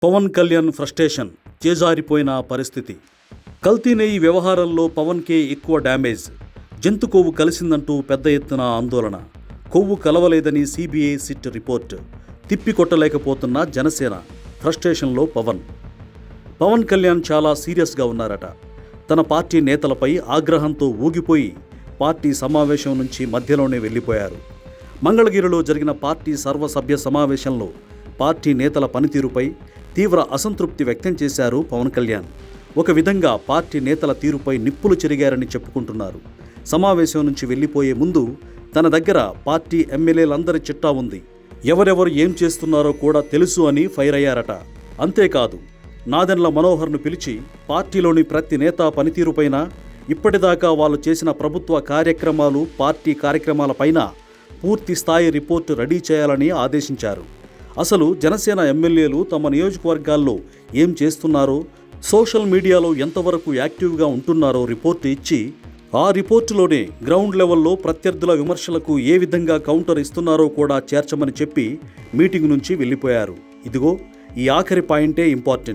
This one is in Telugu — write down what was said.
పవన్ కళ్యాణ్ ఫ్రస్ట్రేషన్ చేజారిపోయిన పరిస్థితి. కల్తీ నెయ్యి వ్యవహారంలో పవన్కే ఎక్కువ డ్యామేజ్. జంతు కొవ్వు కలిసిందంటూ పెద్ద ఎత్తున ఆందోళన. కొవ్వు కలవలేదని సిబిఐ సిట్ రిపోర్ట్. తిప్పికొట్టలేకపోతున్న జనసేన. ఫ్రస్ట్రేషన్లో పవన్ కళ్యాణ్ చాలా సీరియస్గా ఉన్నారట. తన పార్టీ నేతలపై ఆగ్రహంతో ఊగిపోయి పార్టీ సమావేశం నుంచి మధ్యలోనే వెళ్ళిపోయారు. మంగళగిరిలో జరిగిన పార్టీ సర్వసభ్య సమావేశంలో పార్టీ నేతల పనితీరుపై తీవ్ర అసంతృప్తి వ్యక్తం చేశారు పవన్ కళ్యాణ్. ఒక విధంగా పార్టీ నేతల తీరుపై నిప్పులు చెరిగారని చెప్పుకుంటున్నారు. సమావేశం నుంచి వెళ్ళిపోయే ముందు తన దగ్గర పార్టీ ఎమ్మెల్యేలందరి చిట్టా ఉంది, ఎవరెవరు ఏం చేస్తున్నారో కూడా తెలుసు అని ఫైర్ అయ్యారట. అంతేకాదు, నాదెండ్ల మనోహర్ను పిలిచి పార్టీలోని ప్రతి నేత పనితీరుపైన, ఇప్పటిదాకా వాళ్ళు చేసిన ప్రభుత్వ కార్యక్రమాలు, పార్టీ కార్యక్రమాలపైన పూర్తి స్థాయి రిపోర్టు రెడీ చేయాలని ఆదేశించారు. అసలు జనసేన ఎమ్మెల్యేలు తమ నియోజకవర్గాల్లో ఏం చేస్తున్నారో, సోషల్ మీడియాలో ఎంతవరకు యాక్టివ్గా ఉంటున్నారో రిపోర్టు ఇచ్చి, ఆ రిపోర్టులోనే గ్రౌండ్ లెవెల్లో ప్రత్యర్థుల విమర్శలకు ఏ విధంగా కౌంటర్ ఇస్తున్నారో కూడా చేర్చమని చెప్పి మీటింగ్ నుంచి వెళ్ళిపోయారు. ఇదిగో ఈ ఆఖరి పాయింటే ఇంపార్టెంట్.